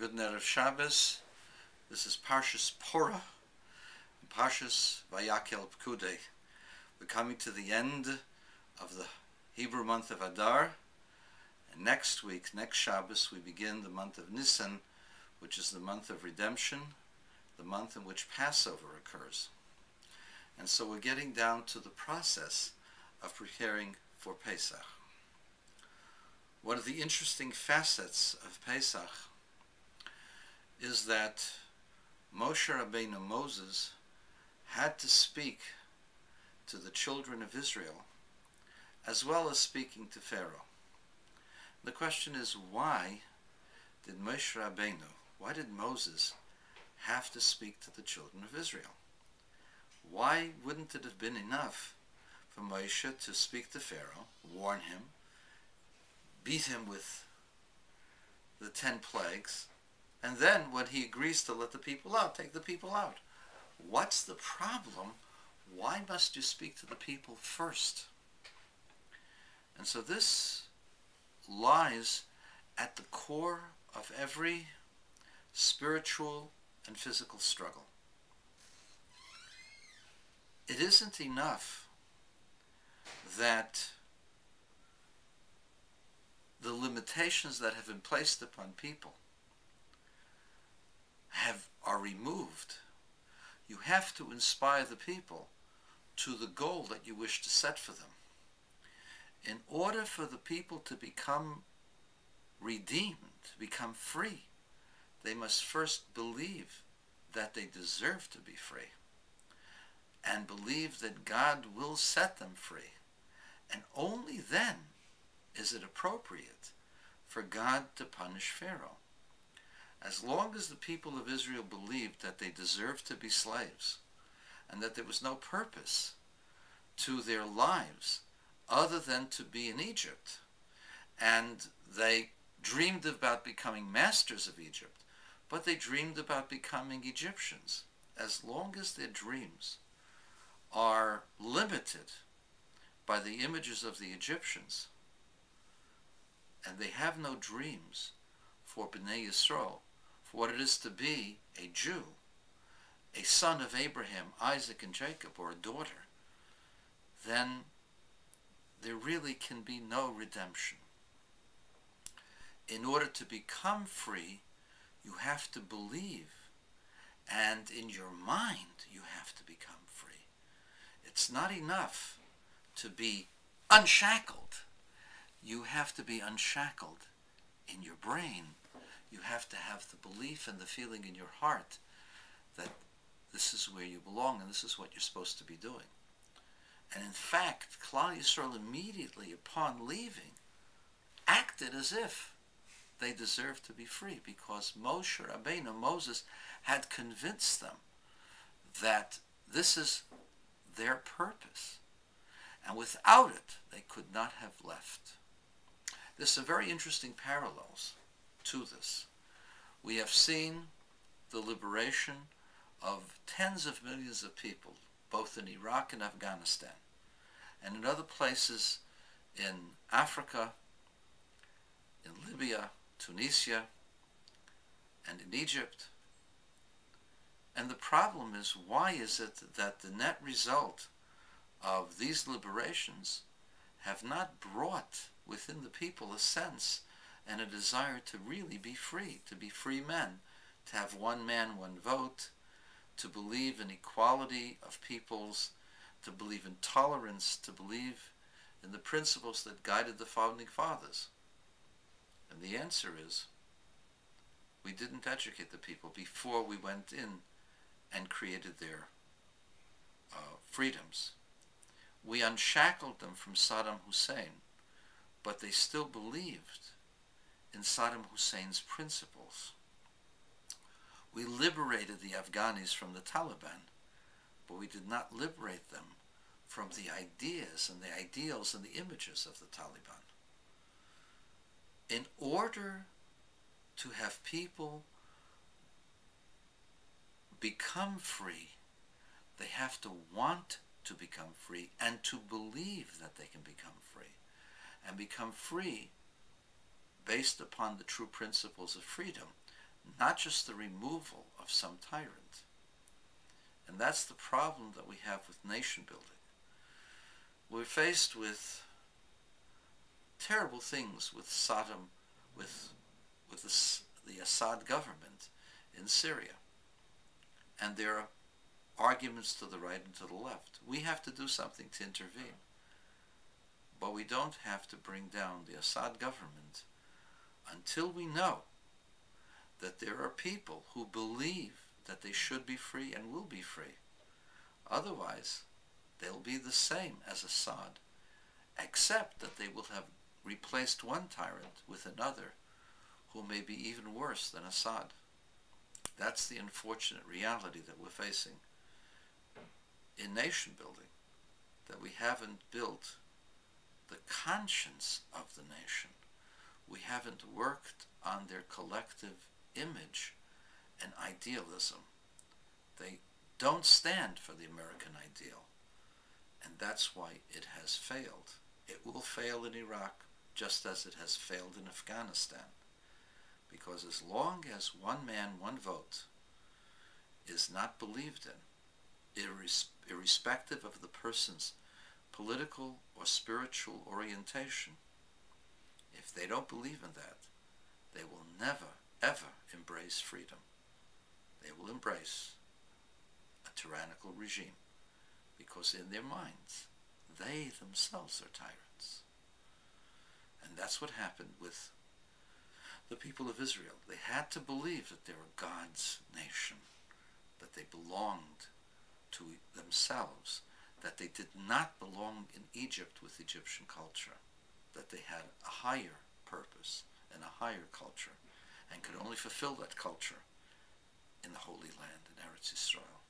good night of Shabbos. This is Parshas PHARAOH, Parshas Vayakel Pkudei. We're coming to the end of the Hebrew month of Adar, and next week, next Shabbos, we begin the month of Nisan, which is the month of redemption, the month in which Passover occurs. And so we're getting down to the process of preparing for Pesach. One of the interesting facets of Pesach is that Moshe Rabbeinu, Moses, had to speak to the children of Israel as well as speaking to Pharaoh. The question is, why did Moshe Rabbeinu, why did Moses have to speak to the children of Israel? Why wouldn't it have been enough for Moshe to speak to Pharaoh, warn him, beat him with the 10 plagues, and then when he agrees to let the people out, take the people out? What's the problem? Why must you speak to the people first? And so this lies at the core of every spiritual and physical struggle. It isn't enough that the limitations that have been placed upon people are removed. You have to inspire the people to the goal that you wish to set for them. In order for the people to become redeemed, to become free, they must first believe that they deserve to be free, and believe that God will set them free. And only then is it appropriate for God to punish Pharaoh. As long as the people of Israel believed that they deserved to be slaves, and that there was no purpose to their lives other than to be in Egypt, and they dreamed about becoming masters of Egypt, but they dreamed about becoming Egyptians. As long as their dreams are limited by the images of the Egyptians, and they have no dreams for Bnei Yisrael, for what it is to be a Jew, a son of Abraham, Isaac, and Jacob, or a daughter, then there really can be no redemption. In order to become free, you have to believe, and in your mind you have to become free. It's not enough to be unshackled. You have to be unshackled in your brain. You have to have the belief and the feeling in your heart that this is where you belong and this is what you're supposed to be doing. And in fact, Klal Yisrael immediately upon leaving acted as if they deserved to be free, because Moshe Rabbeinu, Moses, had convinced them that this is their purpose, and without it they could not have left. There's some very interesting parallels to this. We have seen the liberation of tens of millions of people, both in Iraq and Afghanistan, and in other places in Africa, in Libya, Tunisia, and in Egypt. And the problem is, why is it that the net result of these liberations have not brought within the people a sense and a desire to really be free, to be free men, to have one man, one vote, to believe in equality of peoples, to believe in tolerance, to believe in the principles that guided the founding fathers? And the answer is, we didn't educate the people before we went in and created their freedoms. We unshackled them from Saddam Hussein, but they still believed in Saddam Hussein's principles. We liberated the Afghanis from the Taliban, but we did not liberate them from the ideas and the ideals and the images of the Taliban. In order to have people become free, they have to want to become free and to believe that they can become free. And become free based upon the true principles of freedom not just the removal of some tyrant. And that's the problem that we have with nation building. We're faced with terrible things with Saddam, with the Assad government in Syria. And there are arguments to the right and to the left. We have to do something to intervene. But we don't have to bring down the Assad government until we know that there are people who believe that they should be free and will be free. Otherwise, they'll be the same as Assad, except that they will have replaced one tyrant with another who may be even worse than Assad. That's the unfortunate reality that we're facing in nation building, that we haven't built the conscience of the nation. We haven't worked on their collective image and idealism. They don't stand for the American ideal, and that's why it has failed. It will fail in Iraq just as it has failed in Afghanistan, because as long as one man, one vote is not believed in, irrespective of the person's political or spiritual orientation, if they don't believe in that, they will never, ever embrace freedom. They will embrace a tyrannical regime, because in their minds, they themselves are tyrants. And that's what happened with the people of Israel. They had to believe that they were God's nation, that they belonged to themselves, that they did not belong in Egypt with Egyptian culture, that they had a higher purpose and a higher culture, and could only fulfill that culture in the Holy Land, in Eretz Yisrael.